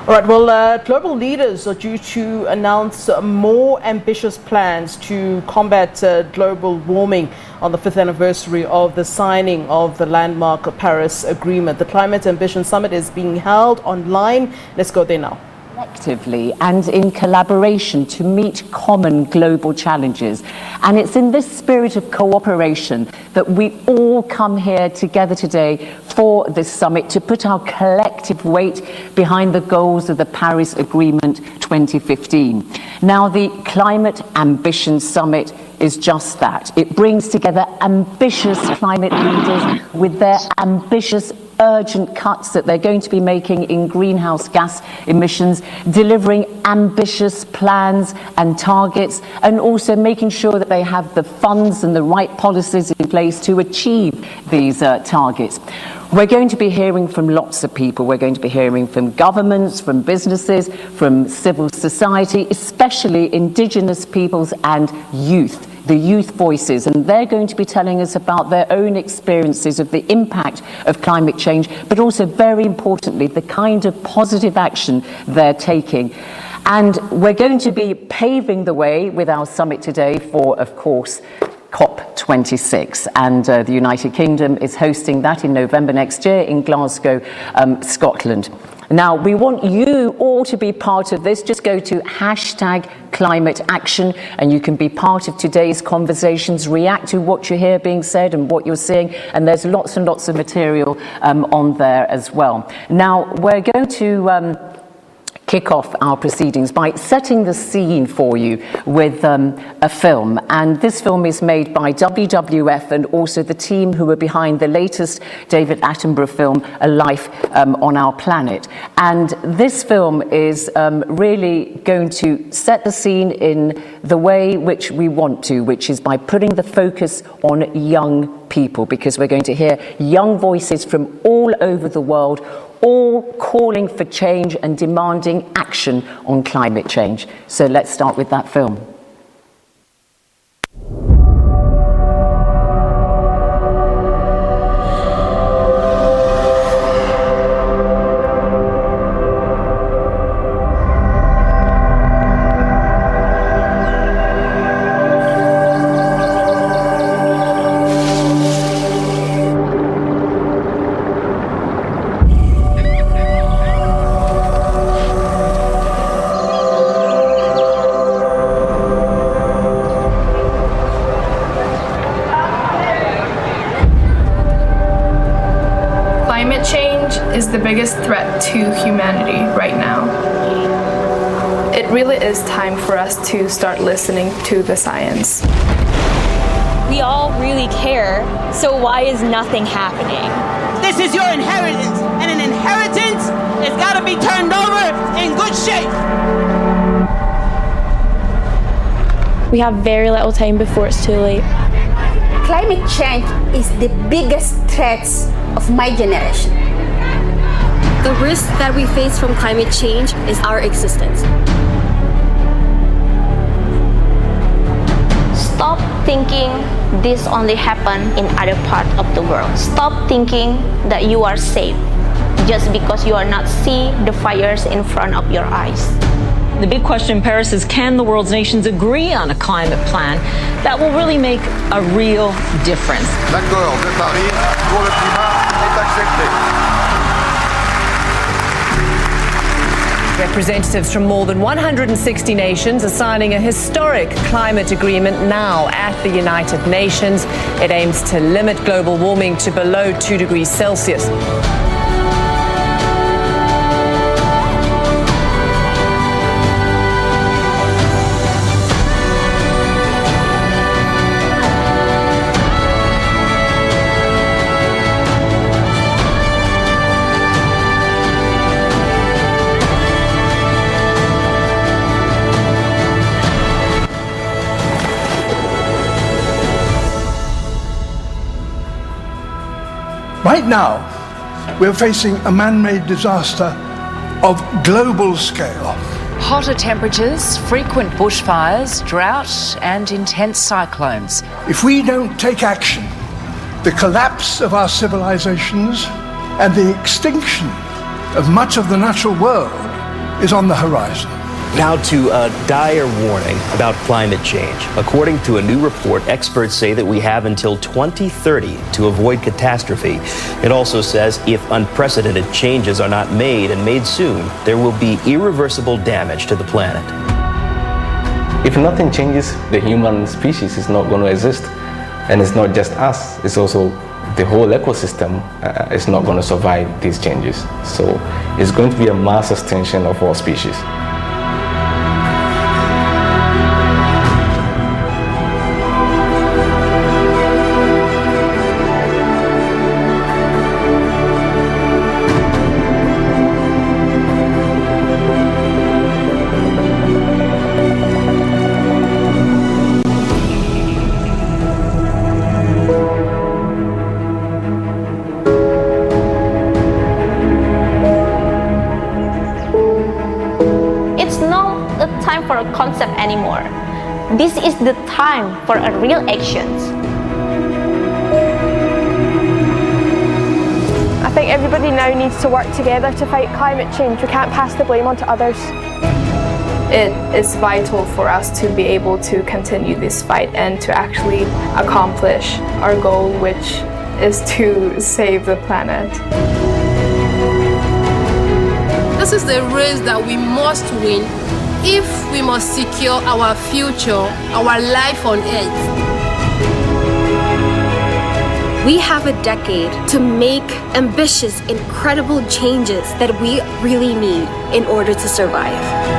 All right, well, global leaders are due to announce more ambitious plans to combat global warming on the 5th anniversary of the signing of the landmark Paris Agreement. The Climate Ambition Summit is being held online. Let's go there now. Collectively and in collaboration to meet common global challenges. And it's in this spirit of cooperation that we all come here together today for this summit to put our collective weight behind the goals of the Paris Agreement 2015. Now, the Climate Ambition Summit is just that. It brings together ambitious climate leaders with their ambitious urgent cuts that they're going to be making in greenhouse gas emissions, delivering ambitious plans and targets, and also making sure that they have the funds and the right policies in place to achieve these targets. We're going to be hearing from lots of people. We're going to be hearing from governments, from businesses, from civil society, especially indigenous peoples and youth. The youth voices, and they're going to be telling us about their own experiences of the impact of climate change, but also, very importantly, the kind of positive action they're taking. And we're going to be paving the way with our summit today for, of course, COP26, and the United Kingdom is hosting that in November next year in Glasgow, Scotland. Now, we want you all to be part of this. Just go to #ClimateAction and you can be part of today's conversations, react to what you hear being said and what you're seeing, and there's lots and lots of material on there as well. Now, we're going to kick off our proceedings by setting the scene for you with a film, and this film is made by WWF and also the team who are behind the latest David Attenborough film, A Life on Our Planet. And this film is really going to set the scene in the way which we want to, which is by putting the focus on young people, because we're going to hear young voices from all over the world, all calling for change and demanding action on climate change. So let's start with that film. Climate change is the biggest threat to humanity right now. It really is time for us to start listening to the science. We all really care, so why is nothing happening? This is your inheritance, and an inheritance has got to be turned over in good shape. We have very little time before it's too late. Climate change is the biggest threat of my generation. The risk that we face from climate change is our existence. Stop thinking this only happens in other parts of the world. Stop thinking that you are safe just because you are not see the fires in front of your eyes. The big question in Paris is, can the world's nations agree on a climate plan that will really make a real difference? L'accord de Paris pour le climat est accepté. Representatives from more than 160 nations are signing a historic climate agreement now at the United Nations. It aims to limit global warming to below 2 degrees Celsius. Right now, we're facing a man-made disaster of global scale. Hotter temperatures, frequent bushfires, drought and intense cyclones. If we don't take action, the collapse of our civilizations and the extinction of much of the natural world is on the horizon. Now to a dire warning about climate change. According to a new report, experts say that we have until 2030 to avoid catastrophe. It also says if unprecedented changes are not made and made soon, there will be irreversible damage to the planet. If nothing changes, the human species is not going to exist. And it's not just us, it's also the whole ecosystem is not going to survive these changes. So it's going to be a mass extinction of all species. For a concept anymore. This is the time for a real actions. I think everybody now needs to work together to fight climate change. We can't pass the blame on to others. It is vital for us to be able to continue this fight and to actually accomplish our goal, which is to save the planet. This is the race that we must win if we must secure our future, our life on Earth. We have a decade to make ambitious, incredible changes that we really need in order to survive.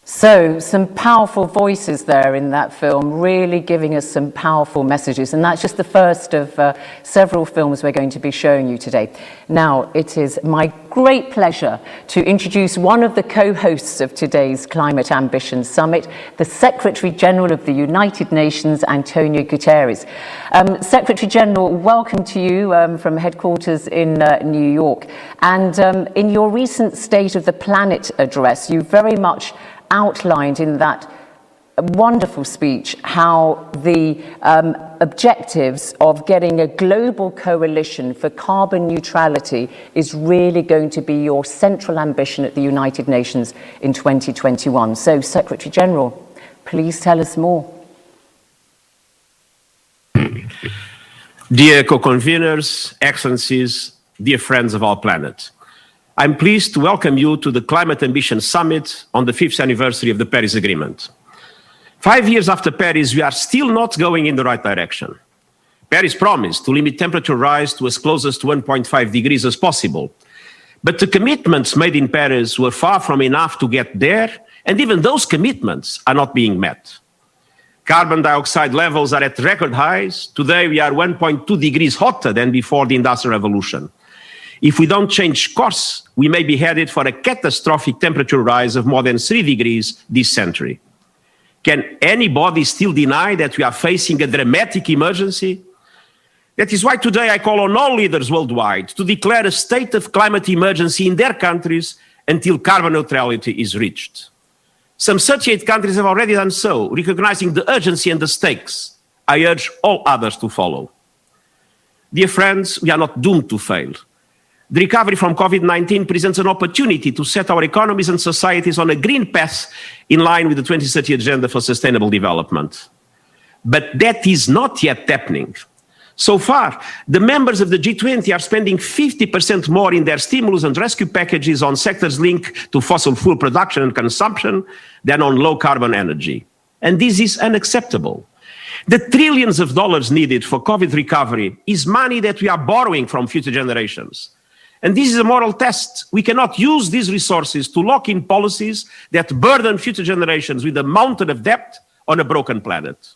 So, some powerful voices there in that film, really giving us some powerful messages. And that's just the first of several films we're going to be showing you today. Now, it is my great pleasure to introduce one of the co-hosts of today's Climate Ambition Summit, the Secretary General of the United Nations, Antonio Guterres. Secretary General, welcome to you from headquarters in New York. And in your recent State of the Planet address, you very much outlined in that wonderful speech how the objectives of getting a global coalition for carbon neutrality is really going to be your central ambition at the United Nations in 2021. So, Secretary General, please tell us more. Dear co-conveners, excellencies, dear friends of our planet, I'm pleased to welcome you to the Climate Ambition Summit on the 5th anniversary of the Paris Agreement. 5 years after Paris, we are still not going in the right direction. Paris promised to limit temperature rise to as close as to 1.5 degrees as possible. But the commitments made in Paris were far from enough to get there, and even those commitments are not being met. Carbon dioxide levels are at record highs. Today, we are 1.2 degrees hotter than before the Industrial Revolution. If we don't change course, we may be headed for a catastrophic temperature rise of more than 3 degrees this century. Can anybody still deny that we are facing a dramatic emergency? That is why today I call on all leaders worldwide to declare a state of climate emergency in their countries until carbon neutrality is reached. Some 38 countries have already done so, recognizing the urgency and the stakes. I urge all others to follow. Dear friends, we are not doomed to fail. The recovery from COVID-19 presents an opportunity to set our economies and societies on a green path in line with the 2030 Agenda for Sustainable Development. But that is not yet happening. So far, the members of the G20 are spending 50% more in their stimulus and rescue packages on sectors linked to fossil fuel production and consumption than on low-carbon energy. And this is unacceptable. The trillions of dollars needed for COVID recovery is money that we are borrowing from future generations. And this is a moral test. We cannot use these resources to lock in policies that burden future generations with a mountain of debt on a broken planet.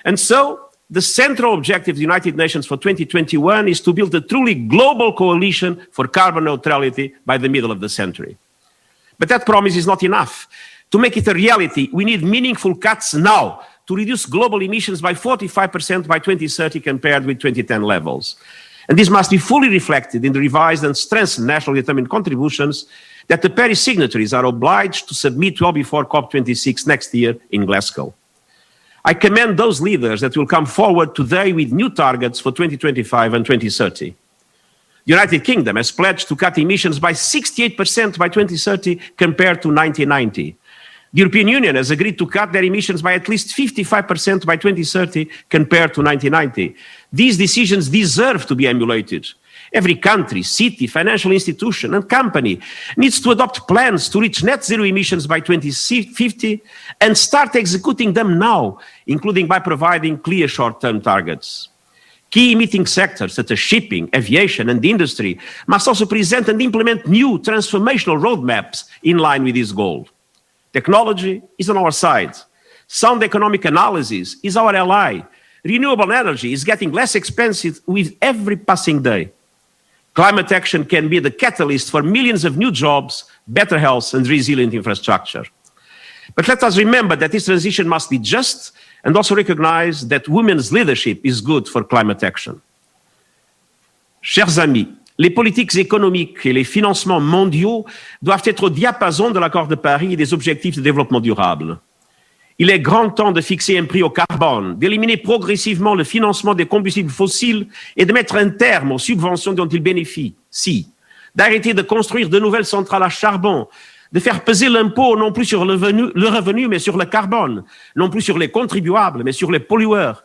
And so, the central objective of the United Nations for 2021 is to build a truly global coalition for carbon neutrality by the middle of the century. But that promise is not enough. To make it a reality, we need meaningful cuts now to reduce global emissions by 45% by 2030 compared with 2010 levels. And this must be fully reflected in the revised and strengthened nationally determined contributions that the Paris signatories are obliged to submit well before COP26 next year in Glasgow. I commend those leaders that will come forward today with new targets for 2025 and 2030. The United Kingdom has pledged to cut emissions by 68% by 2030 compared to 1990. The European Union has agreed to cut their emissions by at least 55% by 2030 compared to 1990. These decisions deserve to be emulated. Every country, city, financial institution, and company needs to adopt plans to reach net zero emissions by 2050 and start executing them now, including by providing clear short-term targets. Key emitting sectors such as shipping, aviation, and industry must also present and implement new transformational roadmaps in line with this goal. Technology is on our side. Sound economic analysis is our ally. Renewable energy is getting less expensive with every passing day. Climate action can be the catalyst for millions of new jobs, better health, and resilient infrastructure. But let us remember that this transition must be just and also recognize that women's leadership is good for climate action. Chers amis, les politiques économiques et les financements mondiaux doivent être au diapason de l'accord de Paris et des objectifs de développement durable. Il est grand temps de fixer un prix au carbone, d'éliminer progressivement le financement des combustibles fossiles et de mettre un terme aux subventions dont ils bénéficient, d'arrêter de construire de nouvelles centrales à charbon, de faire peser l'impôt non plus sur le revenu mais sur le carbone, non plus sur les contribuables mais sur les pollueurs,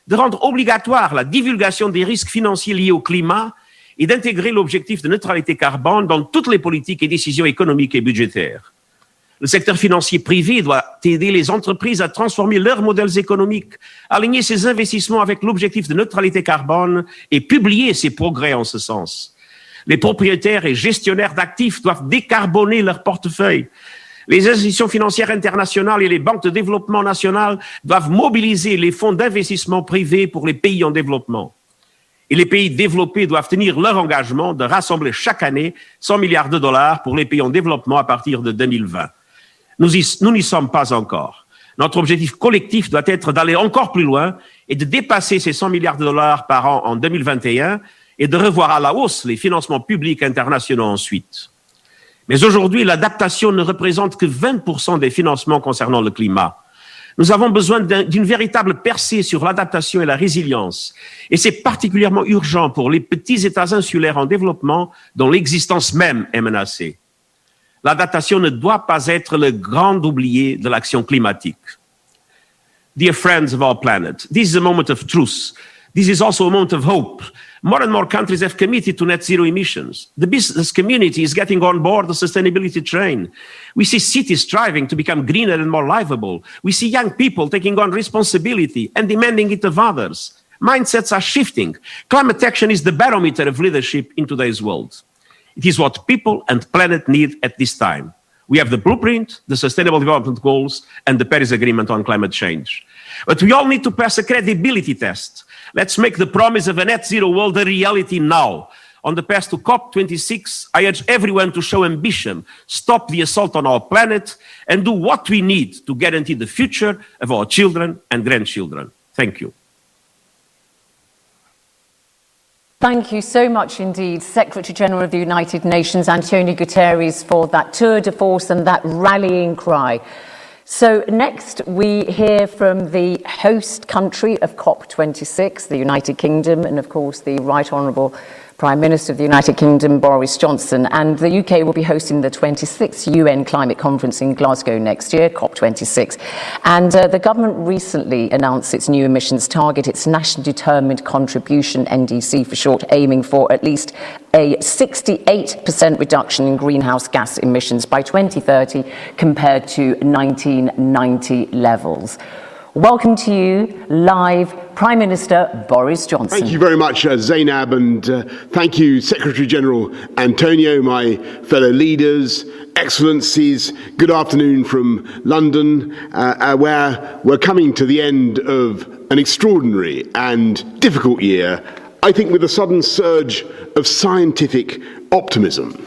de rendre obligatoire la divulgation des risques financiers liés au climat et d'intégrer l'objectif de neutralité carbone dans toutes les politiques et décisions économiques et budgétaires. Le secteur financier privé doit aider les entreprises à transformer leurs modèles économiques, aligner ses investissements avec l'objectif de neutralité carbone et publier ses progrès en ce sens. Les propriétaires et gestionnaires d'actifs doivent décarboner leur portefeuille. Les institutions financières internationales et les banques de développement nationales doivent mobiliser les fonds d'investissement privés pour les pays en développement. Et les pays développés doivent tenir leur engagement de rassembler chaque année 100 milliards de dollars pour les pays en développement à partir de 2020. Nous n'y sommes pas encore. Notre objectif collectif doit être d'aller encore plus loin et de dépasser ces 100 milliards de dollars par an en 2021 et de revoir à la hausse les financements publics internationaux ensuite. Mais aujourd'hui, l'adaptation ne représente que 20% des financements concernant le climat. Nous avons besoin d'une véritable percée sur l'adaptation et la résilience. Et c'est particulièrement urgent pour les petits États insulaires en développement dont l'existence même est menacée. L'adaptation ne doit pas être le grand oublié de l'action climatique. Dear friends of our planet, this is a moment of truth. This is also a moment of hope. More and more countries have committed to net zero emissions. The business community is getting on board the sustainability train. We see cities striving to become greener and more livable. We see young people taking on responsibility and demanding it of others. Mindsets are shifting. Climate action is the barometer of leadership in today's world. It is what people and planet need at this time. We have the blueprint, the Sustainable Development Goals, and the Paris Agreement on climate change. But we all need to pass a credibility test. Let's make the promise of a net zero world a reality now. On the path to COP26, I urge everyone to show ambition, stop the assault on our planet, and do what we need to guarantee the future of our children and grandchildren. Thank you. Thank you so much indeed, Secretary General of the United Nations, Antonio Guterres, for that tour de force and that rallying cry. So next we hear from the host country of COP26, the United Kingdom, and of course the Right Honourable Prime Minister of the United Kingdom, Boris Johnson. And the UK will be hosting the 26th UN Climate Conference in Glasgow next year, COP26. And the government recently announced its new emissions target, its Nationally Determined Contribution, NDC for short, aiming for at least a 68% reduction in greenhouse gas emissions by 2030 compared to 1990 levels. Welcome to you, live, Prime Minister Boris Johnson. Thank you very much, Zainab, and thank you, Secretary General Antonio, my fellow leaders, Excellencies. Good afternoon from London, where we're coming to the end of an extraordinary and difficult year, I think with a sudden surge of scientific optimism.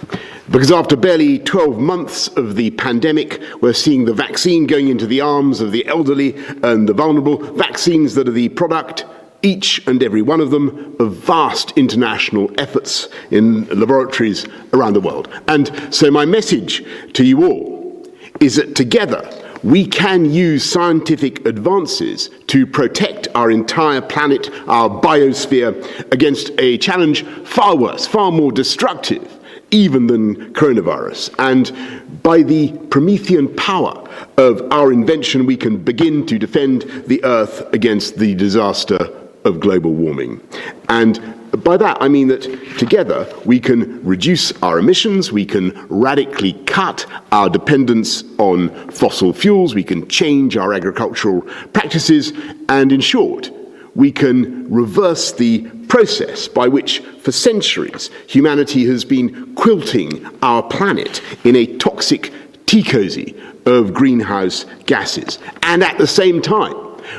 Because after barely 12 months of the pandemic, we're seeing the vaccine going into the arms of the elderly and the vulnerable, vaccines that are the product each and every one of them of vast international efforts in laboratories around the world. And so my message to you all is that together we can use scientific advances to protect our entire planet, our biosphere, against a challenge far worse, far more destructive even than coronavirus. And by the Promethean power of our invention, we can begin to defend the Earth against the disaster of global warming. And by that, I mean that together we can reduce our emissions, we can radically cut our dependence on fossil fuels, we can change our agricultural practices, and in short, we can reverse the process by which, for centuries, humanity has been quilting our planet in a toxic tea-cosy of greenhouse gases. And at the same time,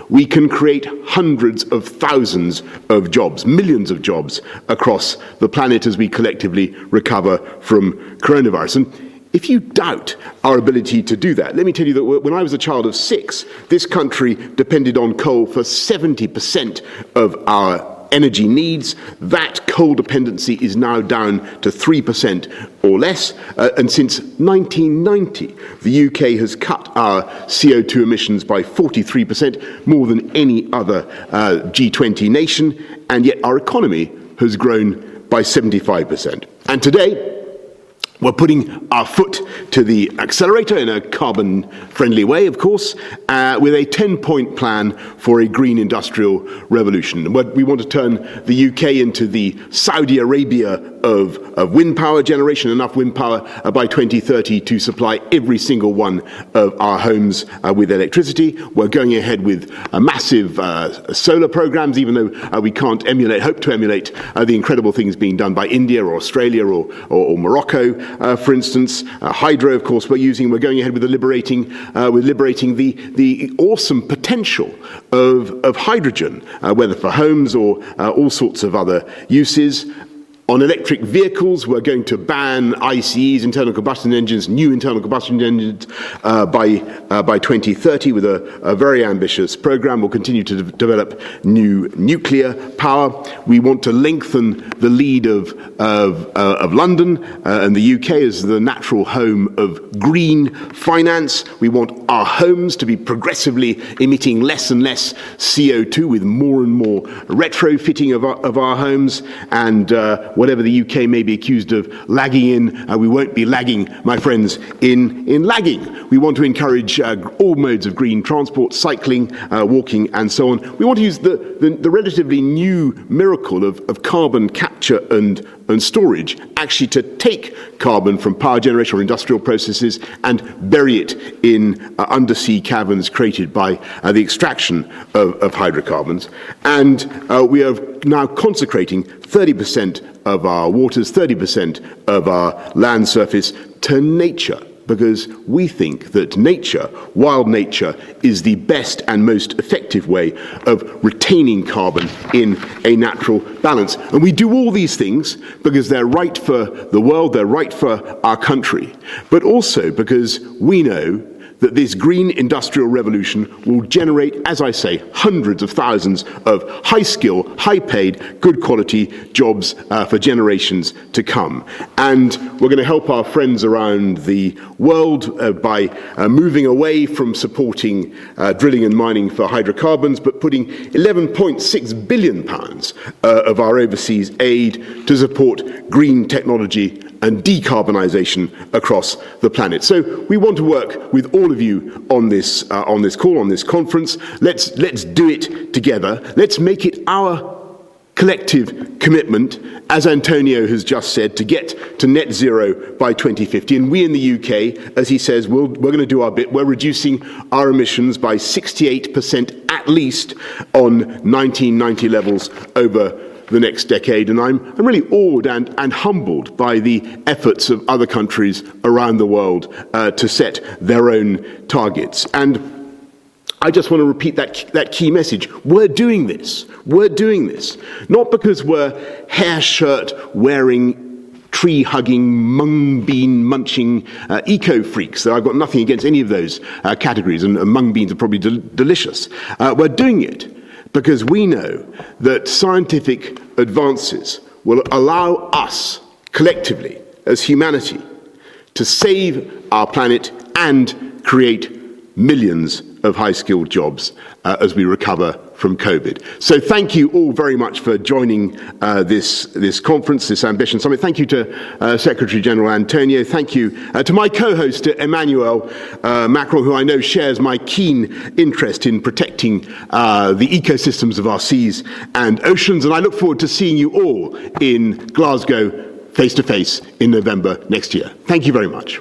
we can create hundreds of thousands of jobs, millions of jobs across the planet as we collectively recover from coronavirus. And if you doubt our ability to do that, let me tell you that when I was a child of 6, this country depended on coal for 70% of our energy needs. That coal dependency is now down to 3% or less. And since 1990, the UK has cut our CO2 emissions by 43%, more than any other G20 nation. And yet our economy has grown by 75%. And today, we're putting our foot to the accelerator in a carbon-friendly way, of course, with a 10-point plan for a green industrial revolution. We want to turn the UK into the Saudi Arabia of wind power generation, enough wind power by 2030 to supply every single one of our homes with electricity. We're going ahead with massive solar programs, even though we can't hope to emulate the incredible things being done by India or Australia or Morocco. For instance, hydro, of course, we're going ahead with liberating the awesome potential of hydrogen, whether for homes or all sorts of other uses. On electric vehicles, we're going to ban ICEs, internal combustion engines, new internal combustion engines by 2030 with a very ambitious program. We'll continue to develop new nuclear power. We want to lengthen the lead of London and the UK as the natural home of green finance. We want our homes to be progressively emitting less and less CO2 with more and more retrofitting of our homes. And whatever the UK may be accused of lagging in, we won't be lagging, my friends, in lagging. We want to encourage all modes of green transport, cycling, walking, and so on. We want to use the relatively new miracle of carbon capture and storage actually to take carbon from power generation or industrial processes and bury it in undersea caverns created by the extraction of hydrocarbons. And we are now consecrating 30% of our waters, 30% of our land surface to nature, because we think that nature, wild nature, is the best and most effective way of retaining carbon in a natural balance. And we do all these things because they're right for the world, they're right for our country, but also because we know that this green industrial revolution will generate, as I say, hundreds of thousands of high-skill, high-paid, good-quality jobs for generations to come. And we're going to help our friends around the world by moving away from supporting drilling and mining for hydrocarbons, but putting £11.6 billion of our overseas aid to support green technology and decarbonisation across the planet. So we want to work with all of you on this call, on this conference. Let's do it together. Let's make it our collective commitment, as Antonio has just said, to get to net zero by 2050. And we in the UK, as he says, we're going to do our bit. We're reducing our emissions by 68% at least on 1990 levels over the next decade, and I'm really awed and humbled by the efforts of other countries around the world to set their own targets. And I just want to repeat that key message. We're doing this. We're doing this not because we're hair shirt wearing, tree-hugging, mung bean munching eco-freaks. I've got nothing against any of those categories, and mung beans are probably delicious. We're doing it because we know that scientific advances will allow us collectively as humanity to save our planet and create millions of high-skilled jobs as we recover from COVID. So thank you all very much for joining this conference, this Ambition Summit. Thank you to Secretary General Antonio. Thank you to my co-host Emmanuel Macron, who I know shares my keen interest in protecting the ecosystems of our seas and oceans. And I look forward to seeing you all in Glasgow face-to-face in November next year. Thank you very much.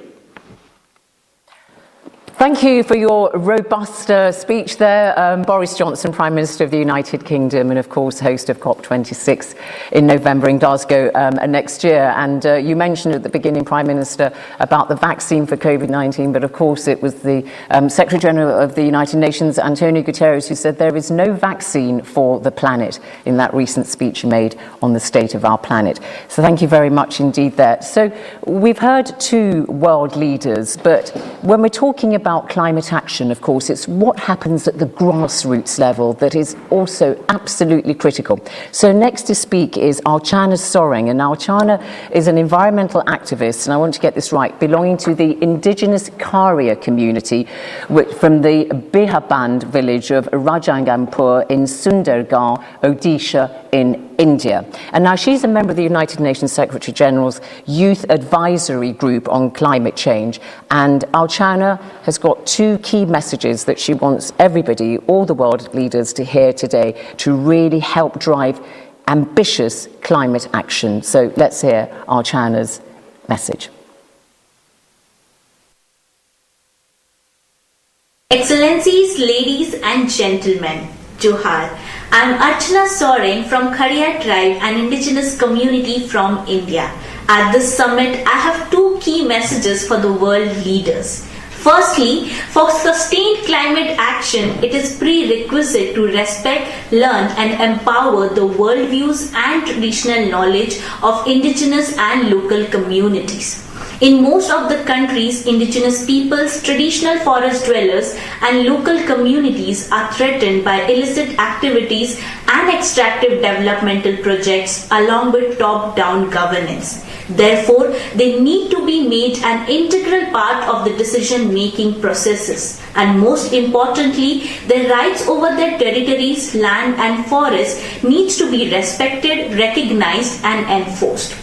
Thank you for your robust speech there, Boris Johnson, Prime Minister of the United Kingdom, and of course host of COP26 in November in Glasgow next year. And you mentioned at the beginning, Prime Minister, about the vaccine for COVID-19, but of course it was the Secretary General of the United Nations, Antonio Guterres, who said there is no vaccine for the planet in that recent speech made on the state of our planet. So thank you very much indeed there. So we've heard two world leaders, but when we're talking about climate action, of course, it's what happens at the grassroots level that is also absolutely critical. So next to speak is Archana Soreng, and Archana is an environmental activist, and I want to get this right, belonging to the indigenous Karya community from the Behaband village of Rajanganpur in Sundargarh, Odisha in India. And now she's a member of the United Nations Secretary General's Youth Advisory Group on Climate Change. And Archana has got two key messages that she wants everybody, all the world leaders, to hear today to really help drive ambitious climate action. So let's hear Archana's message. Excellencies, ladies and gentlemen, Johar. I'm Archana Soreng from Karya tribe, an indigenous community from India. At this summit, I have two key messages for the world leaders. Firstly, for sustained climate action, it is prerequisite to respect, learn and empower the worldviews and traditional knowledge of indigenous and local communities. In most of the countries, indigenous peoples, traditional forest dwellers and local communities are threatened by illicit activities and extractive developmental projects along with top-down governance. Therefore, they need to be made an integral part of the decision-making processes. And most importantly, their rights over their territories, land and forests needs to be respected, recognized and enforced.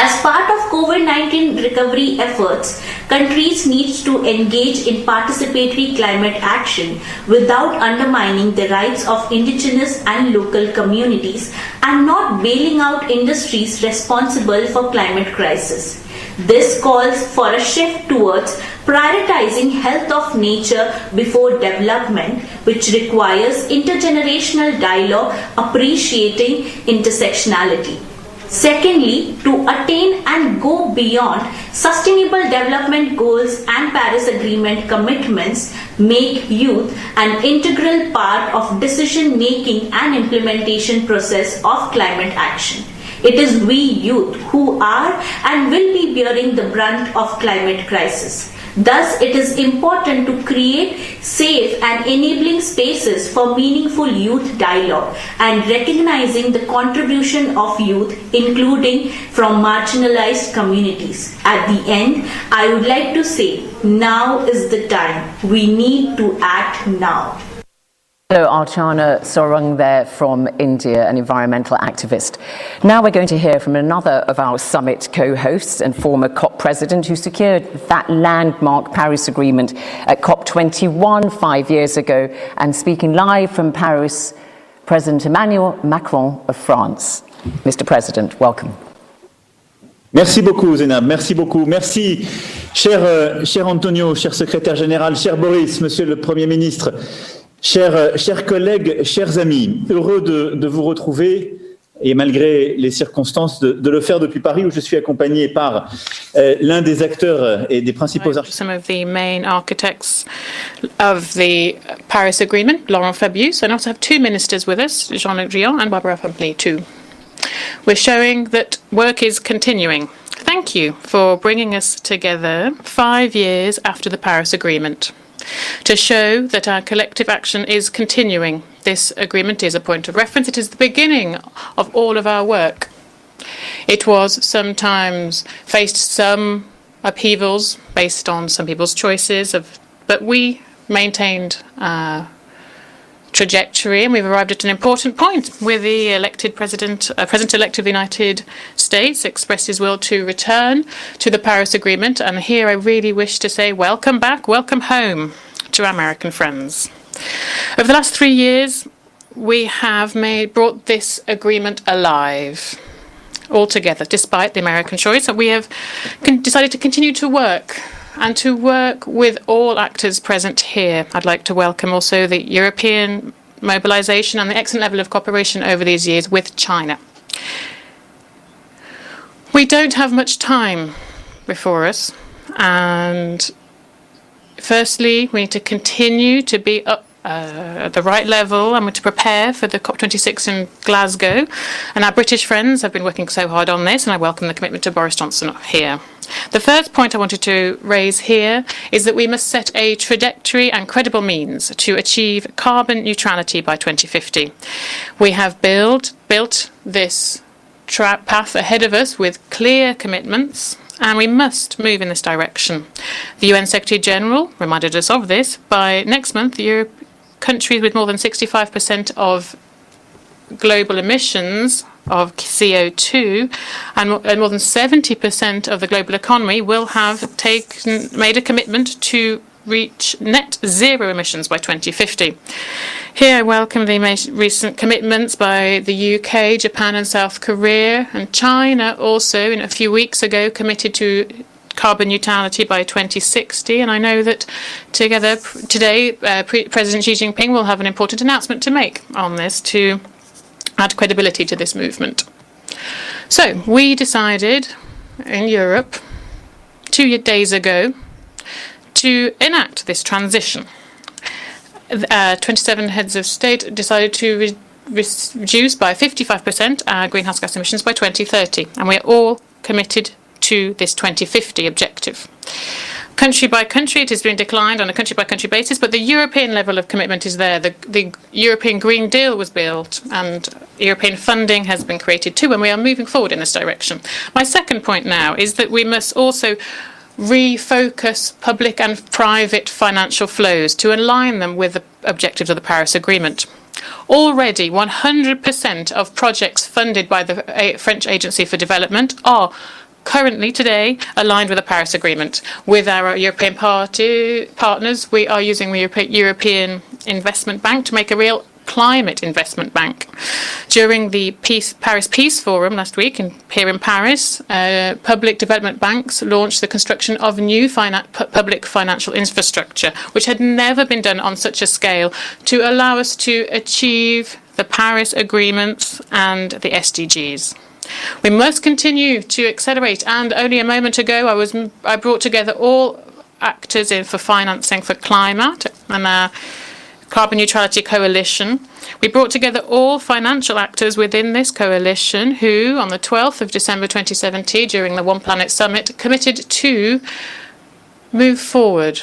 As part of COVID-19 recovery efforts, countries need to engage in participatory climate action without undermining the rights of indigenous and local communities and not bailing out industries responsible for climate crisis. This calls for a shift towards prioritizing health of nature before development, which requires intergenerational dialogue appreciating intersectionality. Secondly, to attain and go beyond Sustainable Development Goals and Paris Agreement commitments, make youth an integral part of decision-making and implementation process of climate action. It is we youth who are and will be bearing the brunt of climate crisis. Thus, it is important to create safe and enabling spaces for meaningful youth dialogue and recognizing the contribution of youth, including from marginalized communities. At the end, I would like to say, now is the time. We need to act now. Hello, Archana Soreng there from India, an environmental activist. Now we're going to hear from another of our summit co-hosts and former COP president who secured that landmark Paris Agreement at COP21 5 years ago, and speaking live from Paris, President Emmanuel Macron of France. Mr. President, welcome. Merci beaucoup, Zénab. Merci beaucoup. Merci, cher Antonio, cher secrétaire général, cher Boris, monsieur le Premier ministre. Chers collègues, chers amis, heureux de vous retrouver et malgré les circonstances de le faire depuis Paris où je suis accompagné par l'un des acteurs et des principaux architectes. Some of the main architects of the Paris Agreement, Laurent Fabius, and also have two ministers with us, Jean-Luc Drian and Barbara Pompili too. We're showing that work is continuing. Thank you for bringing us together 5 years after the Paris Agreement. to show that our collective action is continuing. This agreement is a point of reference. It is the beginning of all of our work. It was sometimes faced some upheavals based on some people's choices, but we maintained trajectory, and we've arrived at an important point with the elected President-elect of the United States expressed his will to return to the Paris Agreement. And here I really wish to say welcome back, welcome home to our American friends. Over the last 3 years, we have brought this agreement alive altogether, despite the American choice, and we have decided to continue to work and to work with all actors present here. I'd like to welcome also the European mobilization and the excellent level of cooperation over these years with China. We don't have much time before us, and firstly, we need to continue to be up at the right level, and we're to prepare for the COP26 in Glasgow. And our British friends have been working so hard on this, and I welcome the commitment to Boris Johnson here. The first point I wanted to raise here is that we must set a trajectory and credible means to achieve carbon neutrality by 2050. We have built this path ahead of us with clear commitments, and we must move in this direction. The UN Secretary General reminded us of this. By next month, countries with more than 65% of global emissions of CO2 and more than 70% of the global economy will have made a commitment to reach net zero emissions by 2050. Here I welcome the recent commitments by the UK, Japan and South Korea, and China also a few weeks ago committed to carbon neutrality by 2060, and I know that today President Xi Jinping will have an important announcement to make on this to add credibility to this movement. So we decided in Europe 2 days ago to enact this transition. 27 heads of state decided to reduce by 55% our greenhouse gas emissions by 2030, and we're all committed to this 2050 objective. Country by country, it has been declined on a country-by-country basis, but the European level of commitment is there. The European Green Deal was built, and European funding has been created too, and we are moving forward in this direction. My second point now is that we must also refocus public and private financial flows to align them with the objectives of the Paris Agreement. Already, 100% of projects funded by the French Agency for Development are currently today aligned with the Paris Agreement. With our European partners, we are using the European Investment Bank to make a real climate investment bank. During the Paris Peace Forum last week here in Paris, public development banks launched the construction of new public financial infrastructure, which had never been done on such a scale, to allow us to achieve the Paris agreements and the SDGs. We must continue to accelerate, and only a moment ago I brought together all actors in for financing for climate and our Carbon Neutrality Coalition. We brought together all financial actors within this coalition who, on the 12th of December 2017, during the One Planet Summit, committed to move forward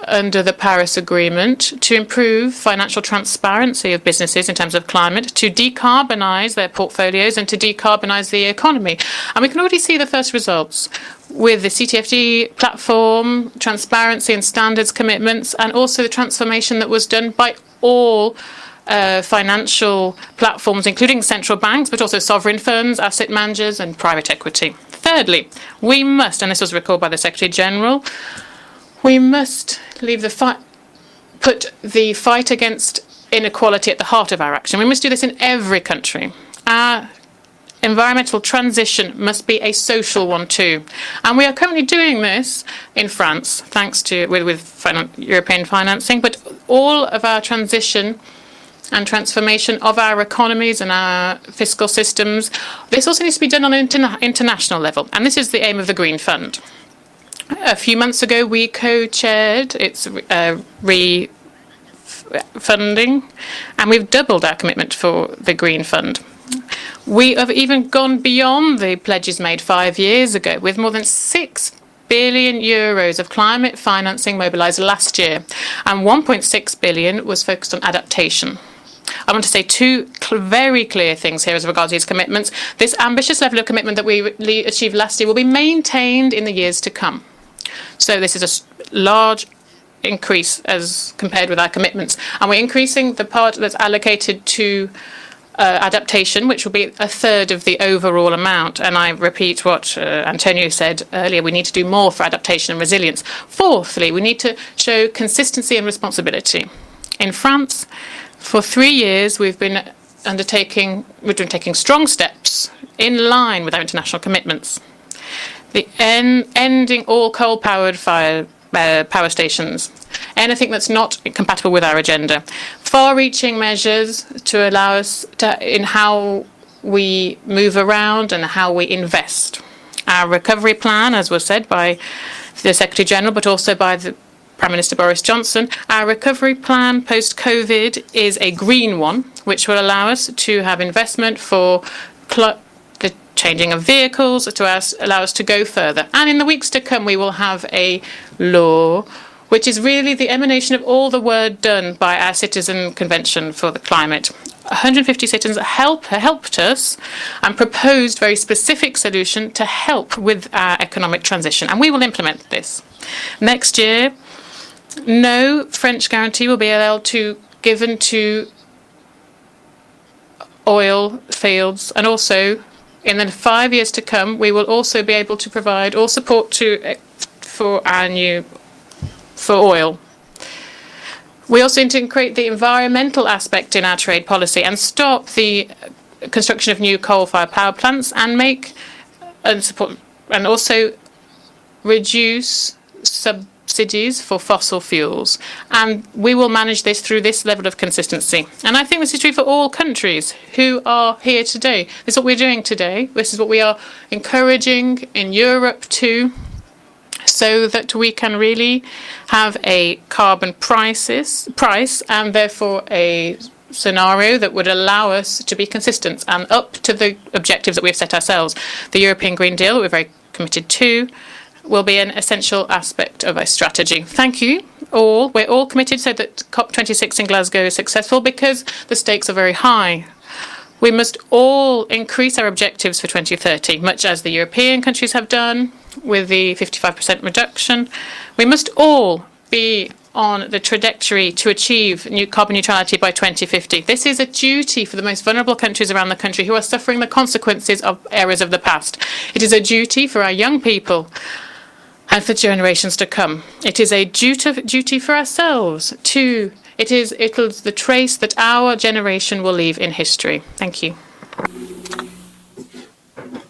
under the Paris Agreement to improve financial transparency of businesses in terms of climate, to decarbonise their portfolios and to decarbonise the economy. And we can already see the first results with the CTFD platform, transparency and standards commitments, and also the transformation that was done by all financial platforms, including central banks, but also sovereign funds, asset managers and private equity. Thirdly, we must, and this was recalled by the Secretary General, we must put the fight against inequality at the heart of our action. We must do this in every country. Our environmental transition must be a social one too. And we are currently doing this in France, thanks to with European financing, but all of our transition and transformation of our economies and our fiscal systems, this also needs to be done on an international level. And this is the aim of the Green Fund. A few months ago, we co-chaired its refunding, and we've doubled our commitment for the Green Fund. We have even gone beyond the pledges made 5 years ago, with more than 6 billion euros of climate financing mobilised last year, and 1.6 billion was focused on adaptation. I want to say two very clear things here as regards these commitments. This ambitious level of commitment that we achieved last year will be maintained in the years to come. So this is a large increase as compared with our commitments. And we're increasing the part that's allocated to adaptation, which will be a third of the overall amount. And I repeat what Antonio said earlier, we need to do more for adaptation and resilience. Fourthly, we need to show consistency and responsibility. In France, for 3 years, we've been taking strong steps in line with our international commitments. The ending all coal-powered power stations, anything that's not compatible with our agenda. Far-reaching measures to allow us in how we move around and how we invest. Our recovery plan, as was said by the Secretary General, but also by the Prime Minister Boris Johnson, our recovery plan post-COVID is a green one, which will allow us to have investment for the changing of vehicles, to allow us to go further. And in the weeks to come, we will have a law which is really the emanation of all the work done by our Citizen Convention for the Climate. 150 citizens helped us and proposed very specific solution to help with our economic transition, and we will implement this. Next year, no French guarantee will be allowed to given to oil fields, and also in the 5 years to come, we will also be able to provide all support for oil. We also need to integrate the environmental aspect in our trade policy and stop the construction of new coal-fired power plants and also reduce subsidies for fossil fuels. And we will manage this through this level of consistency. And I think this is true for all countries who are here today. This is what we're doing today. This is what we are encouraging in Europe too, so that we can really have a carbon price and therefore a scenario that would allow us to be consistent and up to the objectives that we've set ourselves. The European Green Deal, that we're very committed to, will be an essential aspect of our strategy. Thank you all. We're all committed so that COP26 in Glasgow is successful because the stakes are very high. We must all increase our objectives for 2030, much as the European countries have done with the 55% reduction. We must all be on the trajectory to achieve carbon neutrality by 2050. This is a duty for the most vulnerable countries around the country who are suffering the consequences of errors of the past. It is a duty for our young people and for generations to come. It is a duty for ourselves too. It is the trace that our generation will leave in history. Thank you.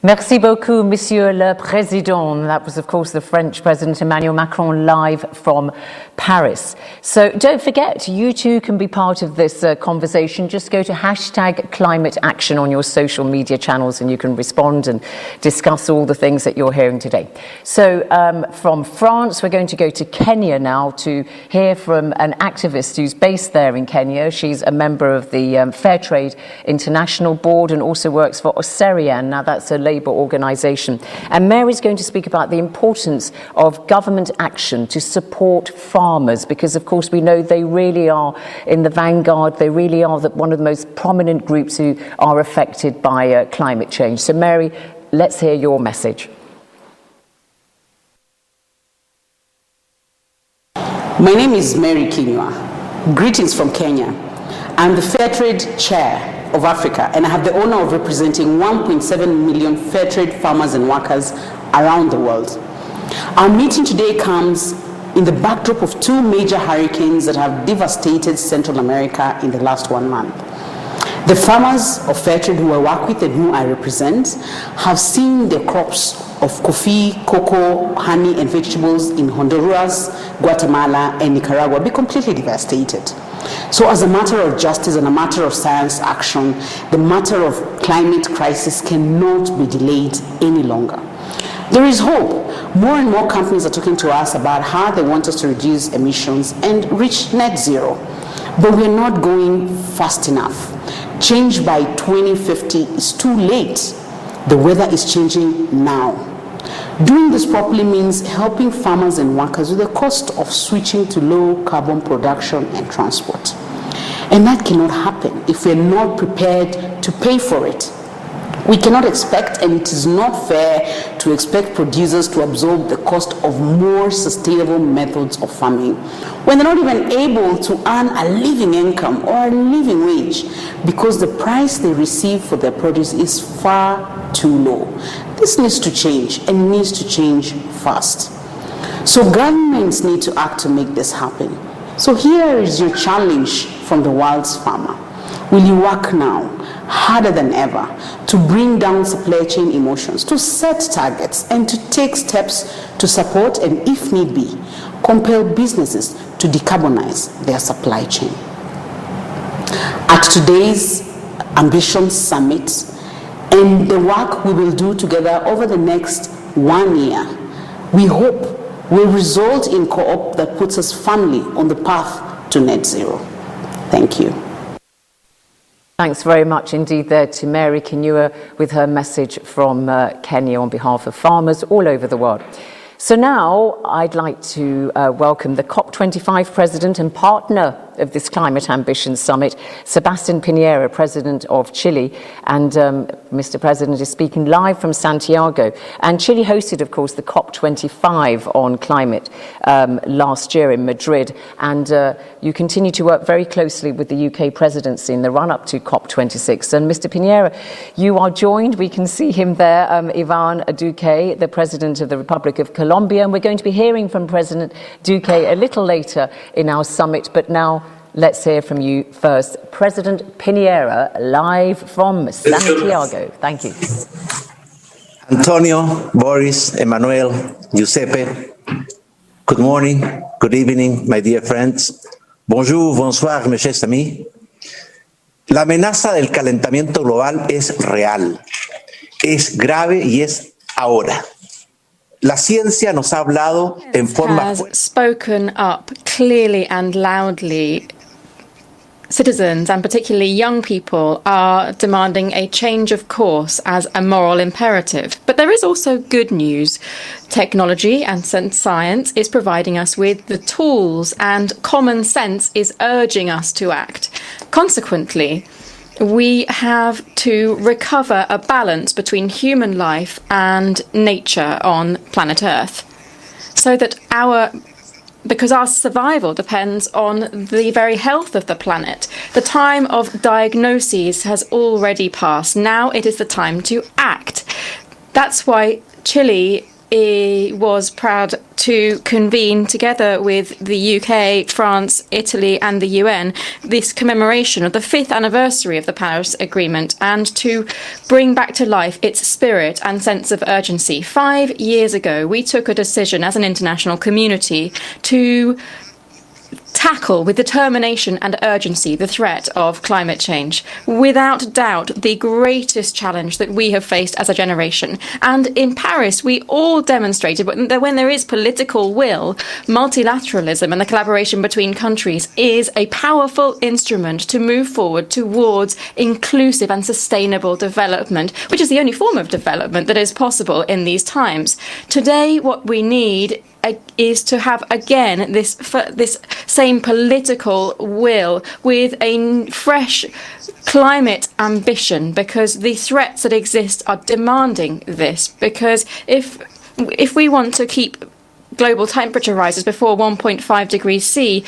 Merci beaucoup, Monsieur le Président. That was, of course, the French President Emmanuel Macron live from Paris. So don't forget, you too can be part of this conversation. Just go to #ClimateAction on your social media channels and you can respond and discuss all the things that you're hearing today. So from France, we're going to go to Kenya now to hear from an activist who's based there in Kenya. She's a member of the Fair Trade International Board and also works for Oserian. Now, that's a labour organisation. And Mary's going to speak about the importance of government action to support farmers, because of course we know they really are in the vanguard. They really are one of the most prominent groups who are affected by climate change. So Mary, let's hear your message. My name is Mary Kinyua. Greetings from Kenya. I'm the Fair Trade Chair of Africa, and I have the honor of representing 1.7 million fair trade farmers and workers around the world. Our meeting today comes in the backdrop of two major hurricanes that have devastated Central America in the last 1 month. The farmers of fair trade who I work with and who I represent have seen their crops of coffee, cocoa, honey, and vegetables in Honduras, Guatemala, and Nicaragua be completely devastated. So as a matter of justice and a matter of science action, the matter of climate crisis cannot be delayed any longer. There is hope. More and more companies are talking to us about how they want us to reduce emissions and reach net zero. But we're not going fast enough. Change by 2050 is too late. The weather is changing now. Doing this properly means helping farmers and workers with the cost of switching to low carbon production and transport. And that cannot happen if we're not prepared to pay for it. We cannot expect, and it is not fair to expect producers to absorb the cost of more sustainable methods of farming when they're not even able to earn a living income or a living wage because the price they receive for their produce is far too low. This needs to change, and needs to change fast. So governments need to act to make this happen. So here is your challenge from the world's farmer. Will you work now, harder than ever, to bring down supply chain emissions, to set targets, and to take steps to support and, if need be, compel businesses to decarbonize their supply chain? At today's Ambition Summit and the work we will do together over the next 1 year, we hope will result in co-op that puts us firmly on the path to net zero. Thank you. Thanks very much indeed there to Mary Kinyua with her message from Kenya on behalf of farmers all over the world. So now I'd like to welcome the COP25 President and partner of this Climate Ambition Summit, Sebastián Piñera, President of Chile. And Mr. President is speaking live from Santiago. And Chile hosted, of course, the COP25 on climate last year in Madrid. And you continue to work very closely with the UK presidency in the run-up to COP26. And Mr. Piñera, you are joined, we can see him there, Iván Duque, the President of the Republic of Colombia. And we're going to be hearing from President Duque a little later in our summit. But now, let's hear from you first. President Piñera, live from Santiago. Thank you. Antonio, Boris, Emmanuel, Giuseppe, good morning, good evening, my dear friends. Bonjour, bonsoir, mes chers amis. La amenaza del calentamiento global es real, es grave y es ahora. La ciencia nos ha hablado en forma has spoken up clearly and loudly. Citizens, and particularly young people, are demanding a change of course as a moral imperative. But there is also good news. Technology and science is providing us with the tools, and common sense is urging us to act. Consequently, we have to recover a balance between human life and nature on planet Earth, so that because our survival depends on the very health of the planet. The time of diagnoses has already passed. Now it is the time to act. That's why Chile was proud to convene, together with the UK, France, Italy and the UN, this commemoration of the 5th anniversary of the Paris Agreement, and to bring back to life its spirit and sense of urgency. 5 years ago, we took a decision as an international community to tackle with determination and urgency the threat of climate change. Without doubt, the greatest challenge that we have faced as a generation. And in Paris, we all demonstrated that when there is political will, multilateralism and the collaboration between countries is a powerful instrument to move forward towards inclusive and sustainable development, which is the only form of development that is possible in these times. Today, what we need is to have again this same political will with a fresh climate ambition, because the threats that exist are demanding this. Because if we want to keep global temperature rises before 1.5 degrees C,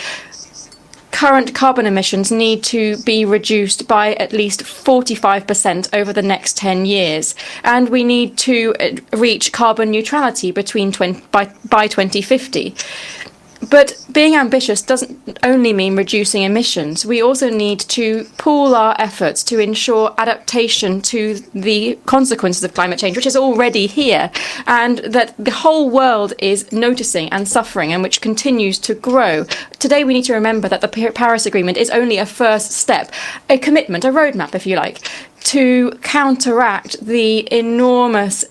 current carbon emissions need to be reduced by at least 45% over the next 10 years. And we need to reach carbon neutrality by 2050. But being ambitious doesn't only mean reducing emissions. We also need to pool our efforts to ensure adaptation to the consequences of climate change, which is already here, and that the whole world is noticing and suffering, and which continues to grow. Today, we need to remember that the Paris Agreement is only a first step, a commitment, a roadmap, if you like, to counteract the enormous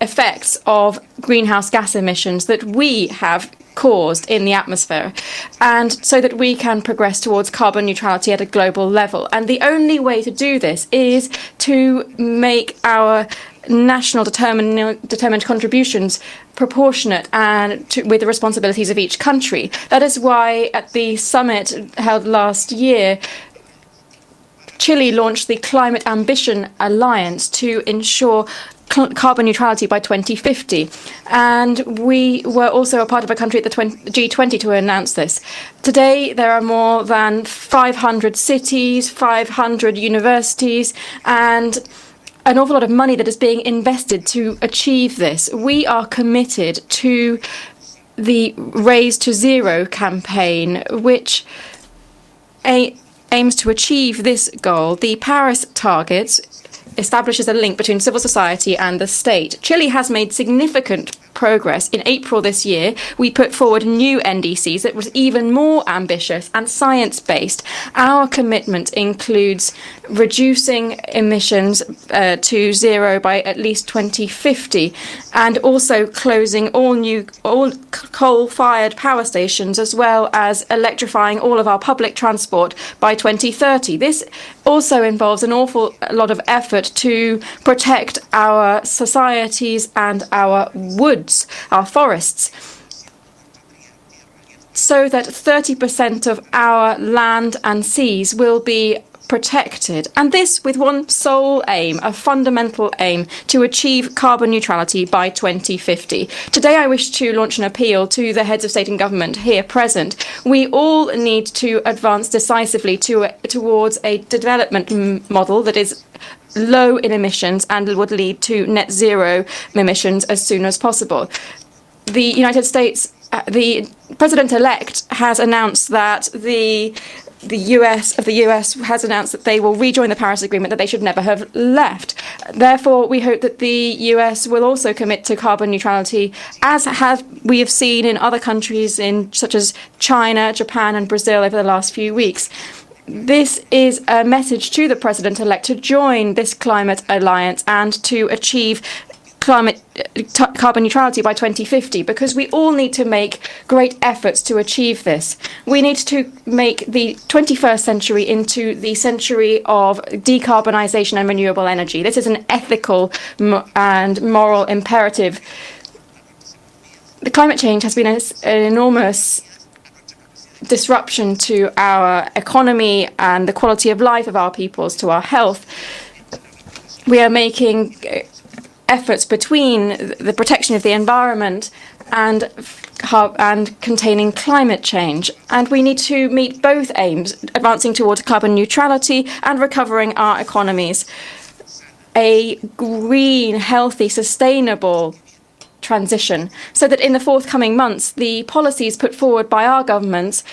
effects of greenhouse gas emissions that we have caused in the atmosphere, and so that we can progress towards carbon neutrality at a global level. And the only way to do this is to make our national determined contributions proportionate and with the responsibilities of each country. That is why at the summit held last year, Chile launched the Climate Ambition Alliance to ensure carbon neutrality by 2050. And we were also a part of a country at the G20 to announce this. Today, there are more than 500 cities, 500 universities, and an awful lot of money that is being invested to achieve this. We are committed to the Raise to Zero campaign, which aims to achieve this goal. The Paris targets establishes a link between civil society and the state. Chile has made significant progress. In April this year, we put forward new NDCs that was even more ambitious and science-based. Our commitment includes reducing emissions to zero by at least 2050, and also closing all coal-fired power stations, as well as electrifying all of our public transport by 2030. This also involves an awful lot of effort to protect our societies and our woods, our forests, so that 30% of our land and seas will be protected. And this with one sole aim, a fundamental aim, to achieve carbon neutrality by 2050. Today I wish to launch an appeal to the heads of state and government here present. We all need to advance decisively towards a development model that is low in emissions and would lead to net zero emissions as soon as possible. The United States, the president-elect has announced that the US has announced that they will rejoin the Paris Agreement that they should never have left. Therefore, we hope that the US will also commit to carbon neutrality, as we have seen in other countries such as China, Japan and Brazil over the last few weeks. This is a message to the president-elect to join this climate alliance and to achieve carbon neutrality by 2050, because we all need to make great efforts to achieve this. We need to make the 21st century into the century of decarbonisation and renewable energy. This is an ethical and moral imperative. The climate change has been an enormous disruption to our economy and the quality of life of our peoples, to our health. We are making efforts between the protection of the environment and containing climate change. And we need to meet both aims, advancing towards carbon neutrality and recovering our economies. A green, healthy, sustainable transition, so that in the forthcoming months, the policies put forward by our governments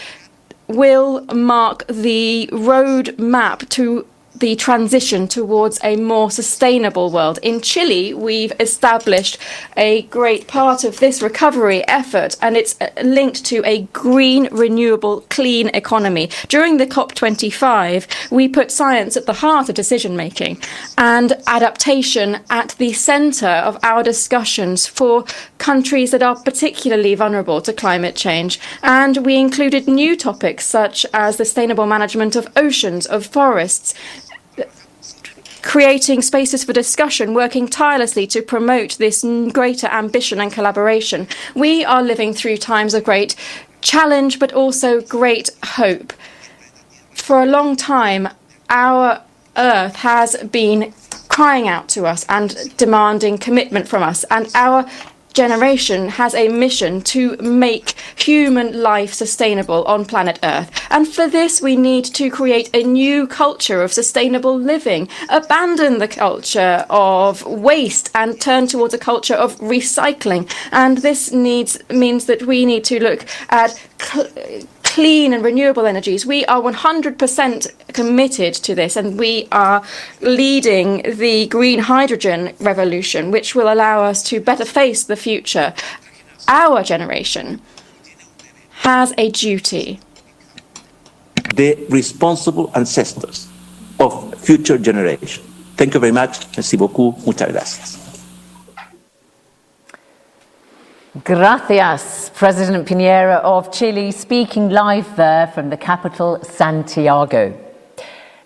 will mark the road map to the transition towards a more sustainable world. In Chile, we've established a great part of this recovery effort, and it's linked to a green, renewable, clean economy. During the COP25, we put science at the heart of decision-making and adaptation at the centre of our discussions for countries that are particularly vulnerable to climate change. And we included new topics such as the sustainable management of oceans, of forests, creating spaces for discussion, working tirelessly to promote this greater ambition and collaboration. We are living through times of great challenge, but also great hope. For a long time, our Earth has been crying out to us and demanding commitment from us, and our generation has a mission to make human life sustainable on planet Earth. And for this, we need to create a new culture of sustainable living, abandon the culture of waste and turn towards a culture of recycling. And this means that we need to look at clean and renewable energies. We are 100% committed to this, and we are leading the green hydrogen revolution, which will allow us to better face the future. Our generation has a duty. The responsible ancestors of future generations. Thank you very much. Merci beaucoup. Muchas gracias. Gracias, President Piñera of Chile, speaking live there from the capital, Santiago.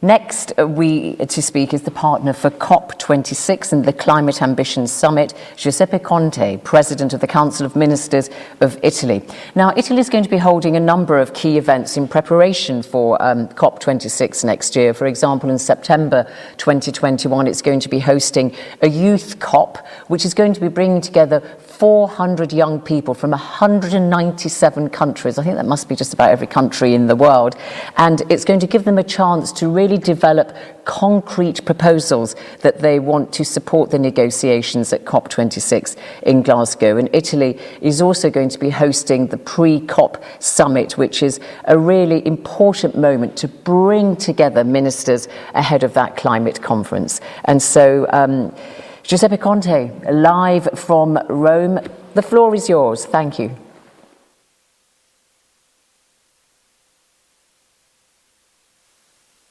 Next to speak is the partner for COP26 and the Climate Ambition Summit, Giuseppe Conte, President of the Council of Ministers of Italy. Now, Italy is going to be holding a number of key events in preparation for COP26 next year. For example, in September 2021, it's going to be hosting a youth COP, which is going to be bringing together 400 young people from 197 countries. I think that must be just about every country in the world. And it's going to give them a chance to really develop concrete proposals that they want to support the negotiations at COP26 in Glasgow. And Italy is also going to be hosting the pre-COP summit, which is a really important moment to bring together ministers ahead of that climate conference. And so, Giuseppe Conte, live from Rome. The floor is yours. Thank you.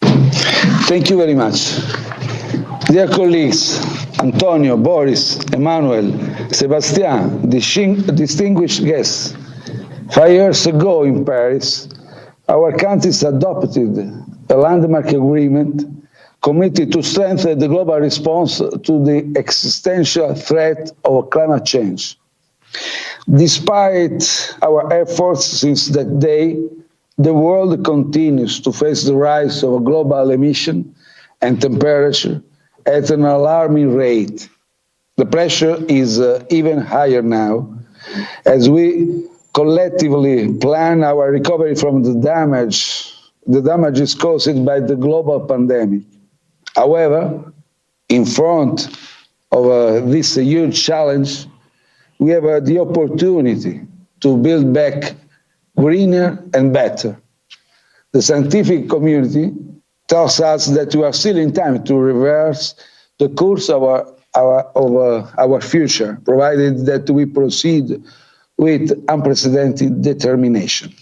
Thank you very much. Dear colleagues, Antonio, Boris, Emmanuel, Sebastian, distinguished guests, 5 years ago in Paris, our countries adopted a landmark agreement committed to strengthen the global response to the existential threat of climate change. Despite our efforts since that day, the world continues to face the rise of global emission and temperature at an alarming rate. The pressure is even higher now as we collectively plan our recovery from the damages caused by the global pandemic. However, in front of this huge challenge, we have the opportunity to build back greener and better. The scientific community tells us that we are still in time to reverse the course of our future, provided that we proceed with unprecedented determination.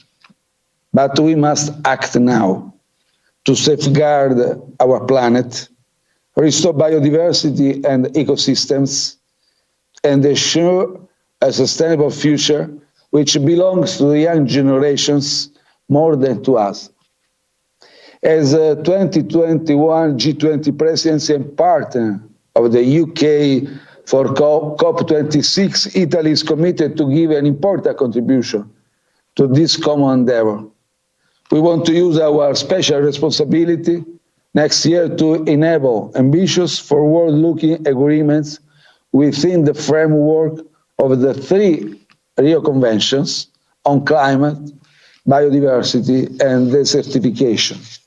But we must act now to safeguard our planet, restore biodiversity and ecosystems, and ensure a sustainable future which belongs to the young generations more than to us. As a 2021 G20 presidency and partner of the UK for COP26, Italy is committed to give an important contribution to this common endeavor. We want to use our special responsibility next year to enable ambitious, forward-looking agreements within the framework of the 3 Rio Conventions on climate, biodiversity, and desertification.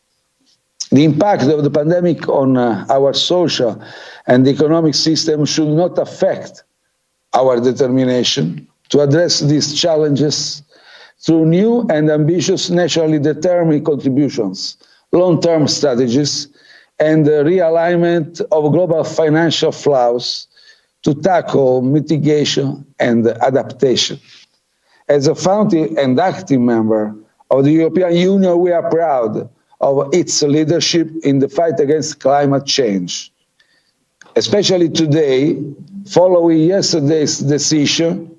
The impact of the pandemic on our social and economic system should not affect our determination to address these challenges through new and ambitious nationally determined contributions, long-term strategies, and the realignment of global financial flows to tackle mitigation and adaptation. As a founding and active member of the European Union, we are proud of its leadership in the fight against climate change. Especially today, following yesterday's decision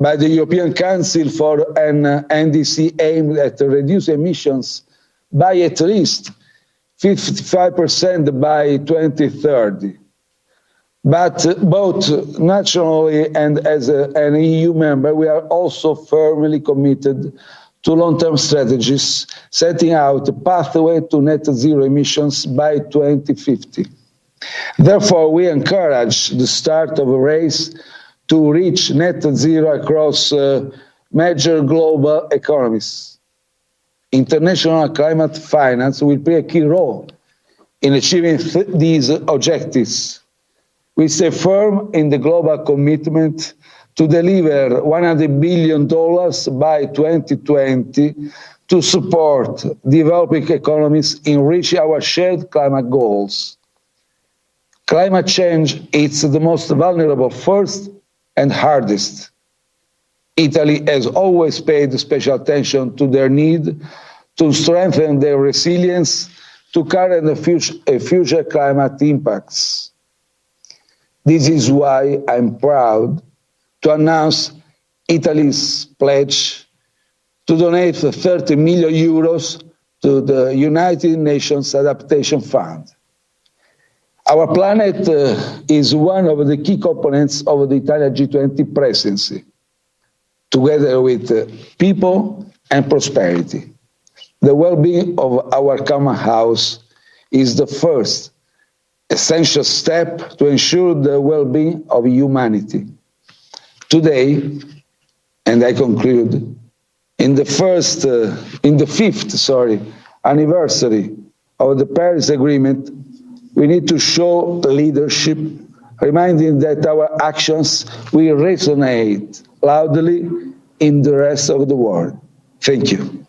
by the European Council for an NDC aimed at reducing emissions by at least 55% by 2030. But both nationally and as an EU member, we are also firmly committed to long-term strategies, setting out a pathway to net zero emissions by 2050. Therefore, we encourage the start of a race to reach net zero across major global economies. International climate finance will play a key role in achieving these objectives. We stay firm in the global commitment to deliver $100 billion by 2020 to support developing economies in reaching our shared climate goals. Climate change is the most vulnerable first and hardest. Italy has always paid special attention to their need to strengthen their resilience to current and future climate impacts. This is why I'm proud to announce Italy's pledge to donate 30 million euros to the United Nations Adaptation Fund. Our planet is one of the key components of the Italian G20 presidency, together with people and prosperity. The well-being of our common house is the first essential step to ensure the well-being of humanity. Today, and I conclude, in the fifth anniversary of the Paris Agreement, we need to show leadership, reminding that our actions will resonate loudly in the rest of the world. Thank you.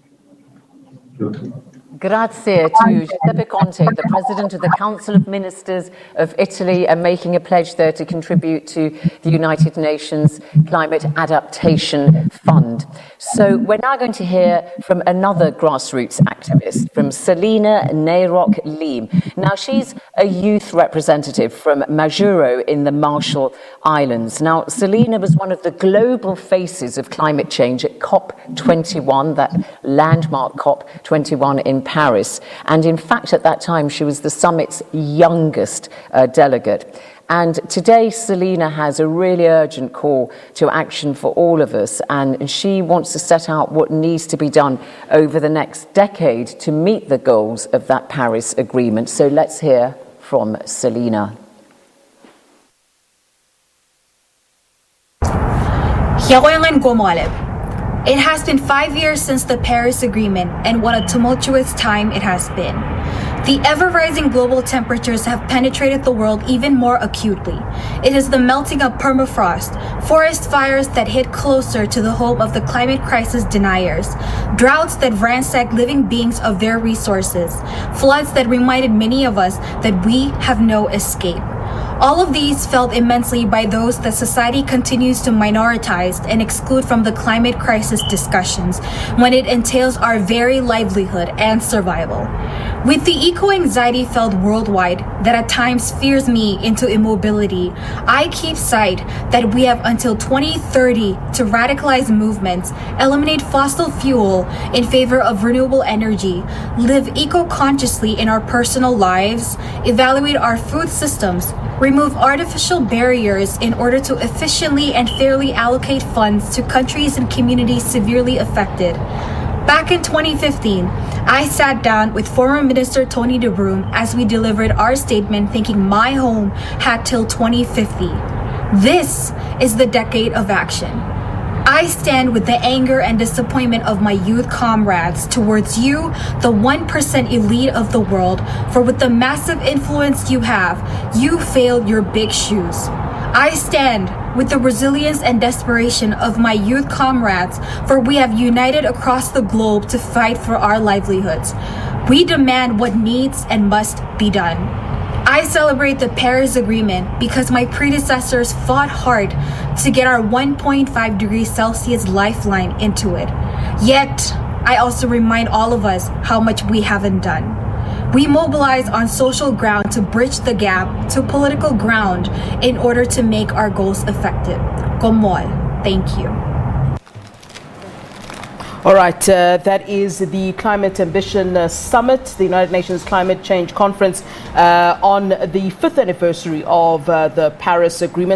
Grazie to Giuseppe Conte, the President of the Council of Ministers of Italy, and making a pledge there to contribute to the United Nations Climate Adaptation Fund. So we're now going to hear from another grassroots activist, from Selina Neyrock Lim. Now, she's a youth representative from Majuro in the Marshall Islands. Now, Selina was one of the global faces of climate change at COP21, that landmark COP21 in Paris. And in fact, at that time, she was the summit's youngest delegate. And today, Selina has a really urgent call to action for all of us. And she wants to set out what needs to be done over the next decade to meet the goals of that Paris Agreement. So let's hear from Selina. It has been 5 years since the Paris Agreement, and what a tumultuous time it has been. The ever-rising global temperatures have penetrated the world even more acutely. It is the melting of permafrost, forest fires that hit closer to the home of the climate crisis deniers, droughts that ransack living beings of their resources, floods that reminded many of us that we have no escape. All of these felt immensely by those that society continues to minoritize and exclude from the climate crisis discussions when it entails our very livelihood and survival. With the eco-anxiety felt worldwide that at times fears me into immobility, I keep sight that we have until 2030 to radicalize movements, eliminate fossil fuel in favor of renewable energy, live eco-consciously in our personal lives, evaluate our food systems, remove artificial barriers in order to efficiently and fairly allocate funds to countries and communities severely affected. Back in 2015, I sat down with former Minister Tony de Bruyn as we delivered our statement thinking my home had till 2050. This is the decade of action. I stand with the anger and disappointment of my youth comrades towards you, the 1% elite of the world, for with the massive influence you have, you failed your big shoes. I stand with the resilience and desperation of my youth comrades, for we have united across the globe to fight for our livelihoods. We demand what needs and must be done. I celebrate the Paris Agreement because my predecessors fought hard to get our 1.5 degrees Celsius lifeline into it. Yet, I also remind all of us how much we haven't done. We mobilize on social ground to bridge the gap to political ground in order to make our goals effective. Gomol, thank you. All right, that is the Climate Ambition Summit, the United Nations Climate Change Conference on the 5th anniversary of the Paris Agreement.